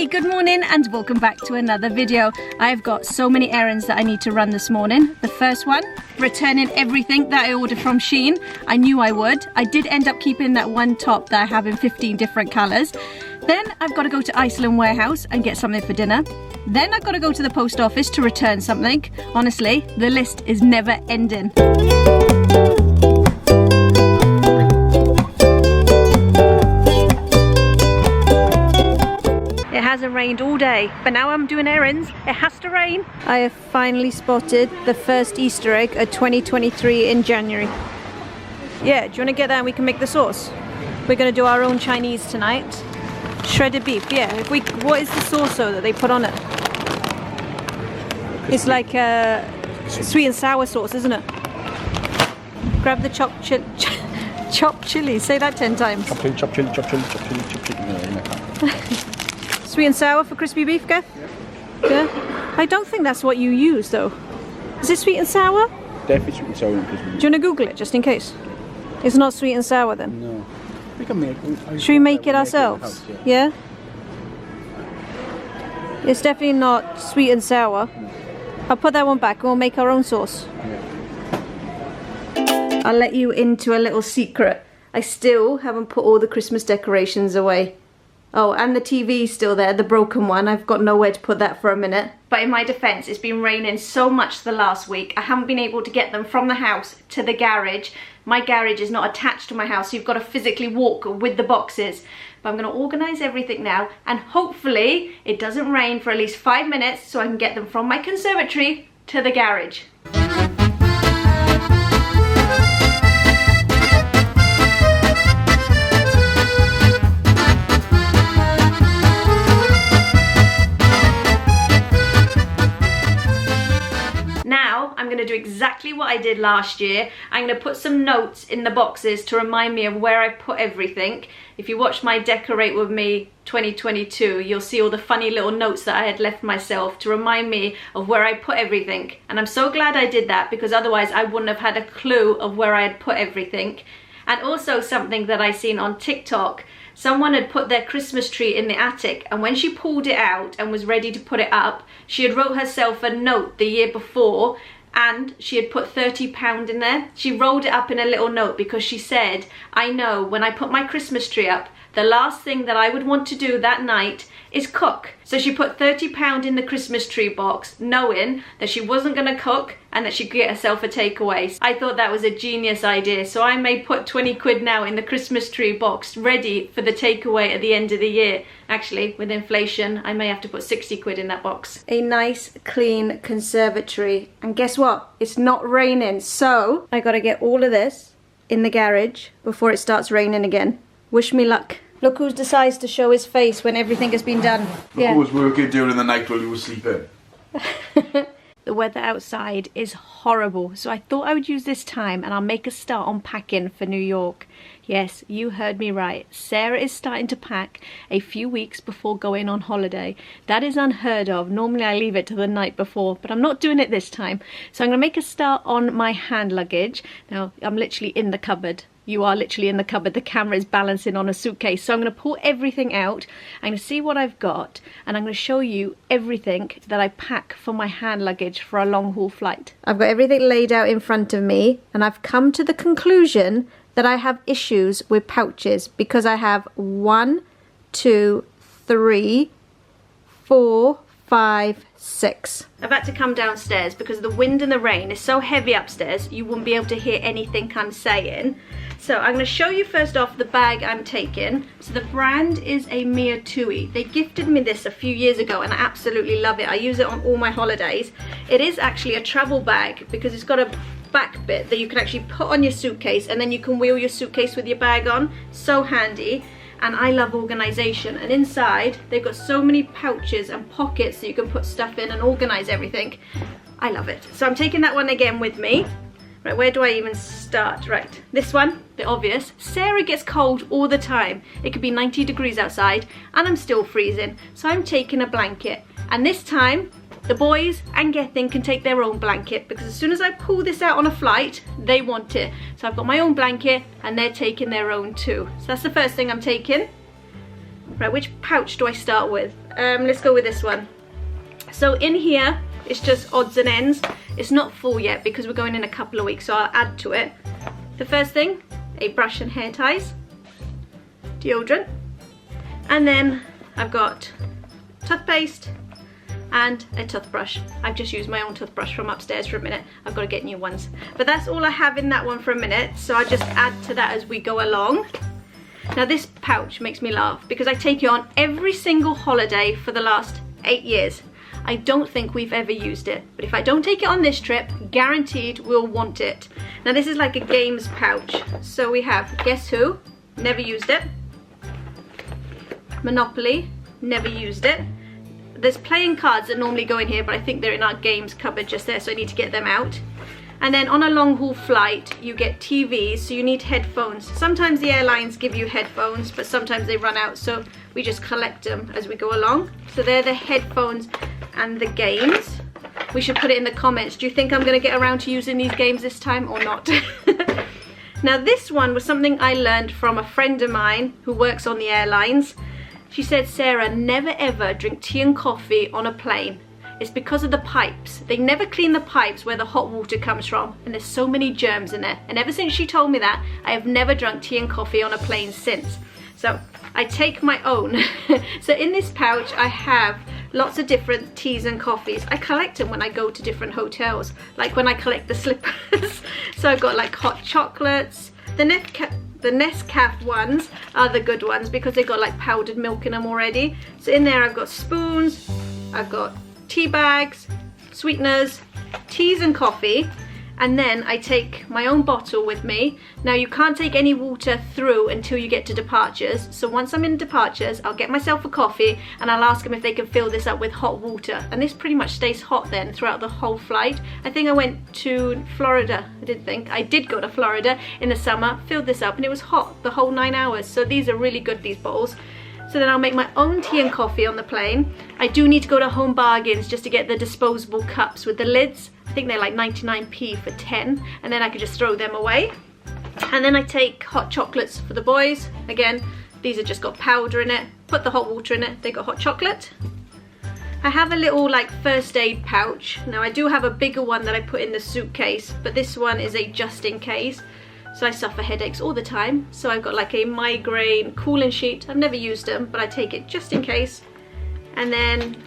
Hey, good morning and welcome back to another video. I've got so many errands that I need to run this morning. The first one, returning everything that I ordered from Shein. I knew I would. I did end up keeping that one top that I have in 15 different colours. Then I've got to go to Iceland Warehouse and get something for dinner. Then I've got to go to the post office to return something. Honestly, the list is never ending. It hasn't rained all day, but now I'm doing errands. It has to rain. I have finally spotted the first Easter egg of 2023 in January. Yeah, do you want to get that and we can make the sauce? We're going to do our own Chinese tonight. Shredded beef, yeah. What is the sauce though that they put on it? It's like a sweet and sour sauce, isn't it? Grab the chopped chili. Say that 10 times. Chop chili, chop chili, chop chili, chop chili, chop chili. No, I can't. Sweet and sour for crispy beef, Gav? Yeah. I don't think that's what you use though. Is it sweet and sour? Definitely sweet and sour and crispy beef. Do you want to Google it just in case? It's not sweet and sour then? No. We can make it. Should we make it ourselves? Yeah? It's definitely not sweet and sour. I'll put that one back and we'll make our own sauce. Yeah. I'll let you into a little secret. I still haven't put all the Christmas decorations away. Oh, and the TV's still there, the broken one. I've got nowhere to put that for a minute. But in my defense, it's been raining so much the last week. I haven't been able to get them from the house to the garage. My garage is not attached to my house, so you've got to physically walk with the boxes. But I'm going to organise everything now, and hopefully it doesn't rain for at least 5 minutes so I can get them from my conservatory to the garage. I'm going to do exactly what I did last year. I'm going to put some notes in the boxes to remind me of where I put everything. If you watch my Decorate With Me 2022, you'll see all the funny little notes that I had left myself to remind me of where I put everything. And I'm so glad I did that, because otherwise I wouldn't have had a clue of where I had put everything. And also something that I seen on TikTok, someone had put their Christmas tree in the attic, and when she pulled it out and was ready to put it up, she had wrote herself a note the year before, and she had put £30 in there. She rolled it up in a little note because she said, I know when I put my Christmas tree up, the last thing that I would want to do that night is cook. So she put £30 in the Christmas tree box, knowing that she wasn't going to cook and that she could get herself a takeaway. I thought that was a genius idea. So I may put 20 quid now in the Christmas tree box, ready for the takeaway at the end of the year. Actually, with inflation, I may have to put 60 quid in that box. A nice, clean conservatory. And guess what? It's not raining. So I got to get all of this in the garage before it starts raining again. Wish me luck. Look who decides to show his face when everything has been done. Look who was working during the night while you were sleeping. The weather outside is horrible, so I thought I would use this time and I'll make a start on packing for New York. Yes, you heard me right. Sarah is starting to pack a few weeks before going on holiday. That is unheard of. Normally I leave it to the night before, but I'm not doing it this time. So I'm going to make a start on my hand luggage. Now, I'm literally in the cupboard. You are literally in the cupboard. The camera is balancing on a suitcase. So I'm going to pull everything out. I'm going to see what I've got. And I'm going to show you everything that I pack for my hand luggage for a long haul flight. I've got everything laid out in front of me. And I've come to the conclusion that I have issues with pouches. Because I have 1, 2, 3, 4, 5, 6. I've had to come downstairs because the wind and the rain is so heavy upstairs you wouldn't be able to hear anything I'm saying. So I'm going to show you first off the bag I'm taking. So the brand is a Mia Tui. They gifted me this a few years ago and I absolutely love it. I use it on all my holidays. It is actually a travel bag because it's got a back bit that you can actually put on your suitcase and then you can wheel your suitcase with your bag on. So handy. And I love organisation, and inside they've got so many pouches and pockets that you can put stuff in and organise everything. I love it. So I'm taking that one again with me. Right, where do I even start? Right, this one, bit obvious. Sarah gets cold all the time. It could be 90 degrees outside and I'm still freezing. So I'm taking a blanket. And this time, the boys and Gethin can take their own blanket because as soon as I pull this out on a flight, they want it. So I've got my own blanket and they're taking their own too. So that's the first thing I'm taking. Right, which pouch do I start with? Let's go with this one. So in here, it's just odds and ends. It's not full yet because we're going in a couple of weeks, so I'll add to it. The first thing, a brush and hair ties, deodorant, and then I've got toothpaste and a toothbrush. I've just used my own toothbrush from upstairs for a minute. I've got to get new ones. But that's all I have in that one for a minute, so I'll just add to that as we go along. Now this pouch makes me laugh because I take it on every single holiday for the last 8 years. I don't think we've ever used it, but if I don't take it on this trip, guaranteed we'll want it. Now this is like a games pouch. So we have Guess Who, never used it. Monopoly, never used it. There's playing cards that normally go in here, but I think they're in our games cupboard just there, so I need to get them out. And then on a long haul flight, you get TVs, so you need headphones. Sometimes the airlines give you headphones, but sometimes they run out, so we just collect them as we go along. So they're the headphones and the games. We should put it in the comments. Do you think I'm going to get around to using these games this time or not? Now this one was something I learned from a friend of mine who works on the airlines. She said, Sarah, never ever drink tea and coffee on a plane. It's because of the pipes. They never clean the pipes where the hot water comes from, and there's so many germs in there. And ever since she told me that, I have never drunk tea and coffee on a plane since. So I take my own. So in this pouch I have lots of different teas and coffees. I collect them when I go to different hotels, like when I collect the slippers. So I've got like hot chocolates. The Nescafe ones are the good ones because they've got like powdered milk in them already. So in there I've got spoons, I've got tea bags, sweeteners, teas and coffee, and then I take my own bottle with me. Now you can't take any water through until you get to departures, so once I'm in departures I'll get myself a coffee and I'll ask them if they can fill this up with hot water, and this pretty much stays hot then throughout the whole flight. I think I went to Florida, I did go to Florida in the summer, filled this up and it was hot the whole 9 hours, so these are really good, these bottles. So then I'll make my own tea and coffee on the plane. I do need to go to Home Bargains just to get the disposable cups with the lids. I think they're like 99p for 10, and then I could just throw them away. And then I take hot chocolates for the boys. Again, these have just got powder in it. Put the hot water in it, they got hot chocolate. I have a little like first aid pouch. Now I do have a bigger one that I put in the suitcase, but this one is a just in case. So I suffer headaches all the time, so I've got like a migraine cooling sheet. I've never used them, but I take it just in case. And then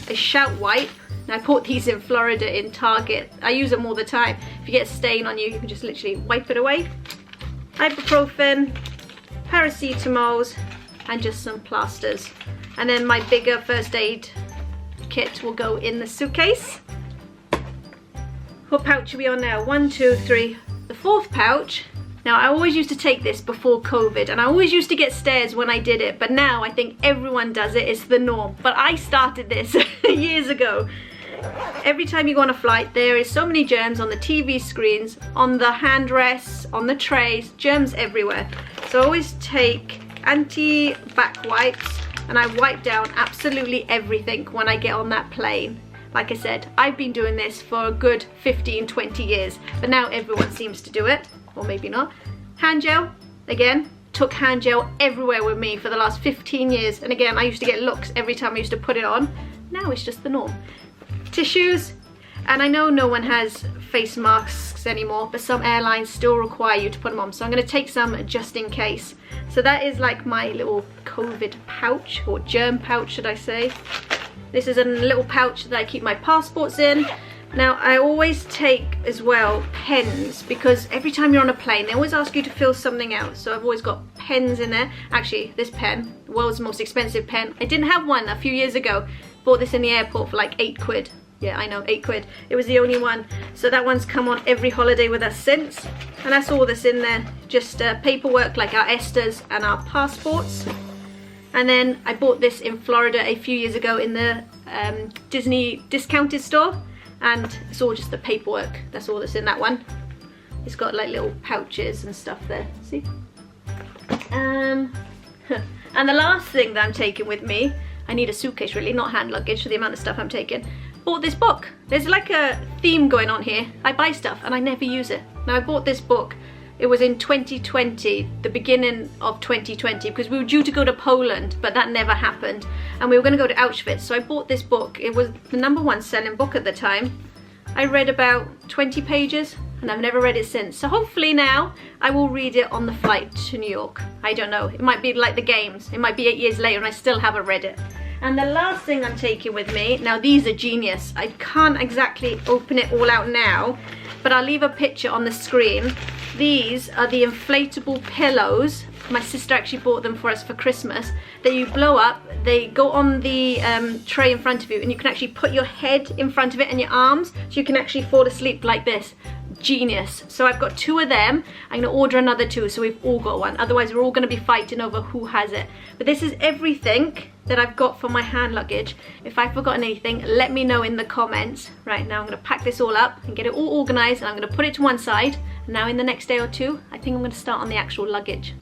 a shout wipe. Now I bought these in Florida in Target. I use them all the time. If you get a stain on you, you can just literally wipe it away. Ibuprofen, paracetamols, and just some plasters. And then my bigger first aid kit will go in the suitcase. What pouch are we on now? 1, 2, 3. The fourth pouch. Now I always used to take this before COVID, and I always used to get stares when I did it, but now I think everyone does it, it's the norm. But I started this years ago. Every time you go on a flight, there is so many germs on the TV screens, on the hand rests, on the trays, germs everywhere. So I always take anti-back wipes and I wipe down absolutely everything when I get on that plane. Like I said, I've been doing this for a good 15, 20 years, but now everyone seems to do it, or maybe not. Hand gel, again, took hand gel everywhere with me for the last 15 years, and again, I used to get looks every time I used to put it on. Now it's just the norm. Tissues, and I know no one has face masks anymore, but some airlines still require you to put them on, so I'm going to take some just in case. So that is like my little COVID pouch, or germ pouch should I say. This is a little pouch that I keep my passports in. Now I always take as well pens, because every time you're on a plane they always ask you to fill something out, so I've always got pens in there. Actually, this pen, the world's most expensive pen, I didn't have one a few years ago. Bought this in the airport for like 8 quid. Yeah, I know, 8 quid. It was the only one. So that one's come on every holiday with us since. And that's all that's in there. Just paperwork like our ESTAs and our passports. And then I bought this in Florida a few years ago in the Disney discounted store. And it's all just the paperwork. That's all that's in that one. It's got like little pouches and stuff there. See? And the last thing that I'm taking with me, I need a suitcase really, not hand luggage for the amount of stuff I'm taking. Bought this book. There's like a theme going on here. I buy stuff and I never use it. Now I bought this book it was in 2020, the beginning of 2020, because we were due to go to Poland, but that never happened. And we were going to go to Auschwitz, so I bought this book. It was the #1 selling book at the time. I read about 20 pages, and I've never read it since. So hopefully now I will read it on the flight to New York. I don't know. It might be like the games. It might be 8 years later and I still haven't read it. And the last thing I'm taking with me, now these are genius. I can't exactly open it all out now, but I'll leave a picture on the screen. These are the inflatable pillows. My sister actually bought them for us for Christmas. That you blow up, they go on the tray in front of you, and you can actually put your head in front of it and your arms, so you can actually fall asleep like this. Genius. So I've got 2 of them. I'm going to order another 2, so we've all got one. Otherwise we're all going to be fighting over who has it. But this is everything that I've got for my hand luggage. If I've forgotten anything, let me know in the comments. Right, now I'm going to pack this all up and get it all organised, and I'm going to put it to one side. Now in the next day or 2, I think I'm going to start on the actual luggage.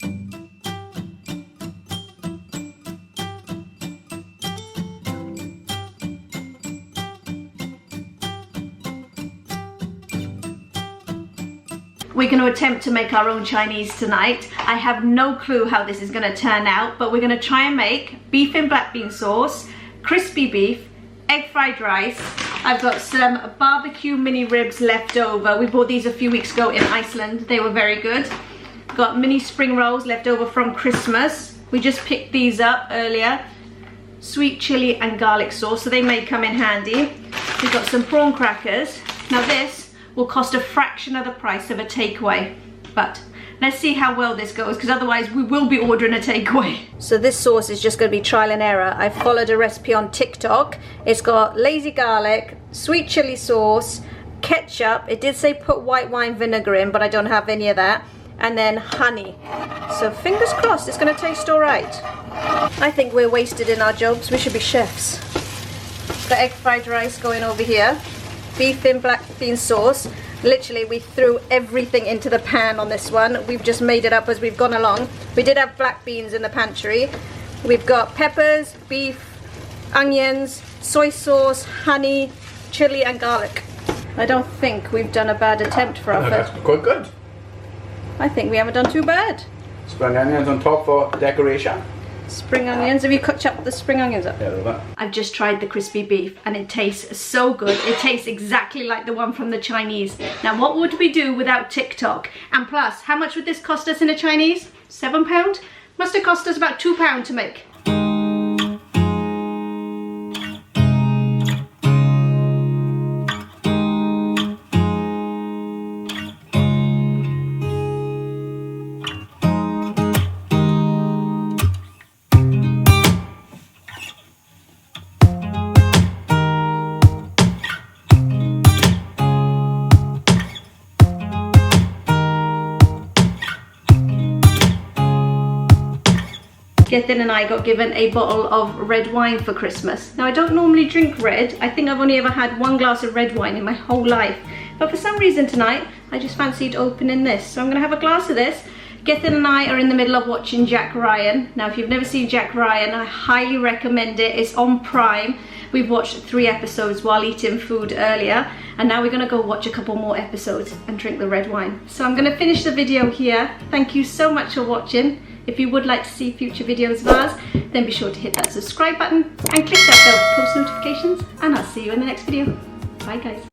We're going to attempt to make our own Chinese tonight. I have no clue how this is going to turn out, but we're going to try and make beef in black bean sauce, crispy beef, egg fried rice. I've got some barbecue mini ribs left over. We bought these a few weeks ago in Iceland. They were very good. Got mini spring rolls left over from Christmas. We just picked these up earlier. Sweet chili and garlic sauce, so they may come in handy. We've got some prawn crackers. Now this will cost a fraction of the price of a takeaway, but let's see how well this goes, because otherwise we will be ordering a takeaway. So this sauce is just going to be trial and error. I followed a recipe on TikTok. It's got lazy garlic, sweet chili sauce, ketchup. It did say put white wine vinegar in, but I don't have any of that, and then honey. So fingers crossed it's going to taste all right. I think we're wasted in our jobs. We should be chefs. Got egg fried rice going over here. Beef in black bean sauce. Literally we threw everything into the pan on this one. We've just made it up as we've gone along. We did have black beans in the pantry. We've got peppers, beef, onions, soy sauce, honey, chili and garlic. I don't think we've done a bad attempt for our first. That's quite good. I think we haven't done too bad. Spring onions on top for decoration. Spring onions. Have you cut up the spring onions up? Yeah, look at that. I've just tried the crispy beef and it tastes so good. It tastes exactly like the one from the Chinese. Now what would we do without TikTok? And plus, how much would this cost us in a Chinese? £7? Must have cost us about £2 to make. Gethin and I got given a bottle of red wine for Christmas. Now I don't normally drink red. I think I've only ever had 1 glass of red wine in my whole life. But for some reason tonight, I just fancied opening this. So I'm gonna have a glass of this. Gethin and I are in the middle of watching Jack Ryan. Now if you've never seen Jack Ryan, I highly recommend it. It's on Prime. We've watched 3 episodes while eating food earlier. And now we're gonna go watch a couple more episodes and drink the red wine. So I'm gonna finish the video here. Thank you so much for watching. If you would like to see future videos of ours, then be sure to hit that subscribe button and click that bell for post notifications, and I'll see you in the next video. Bye guys.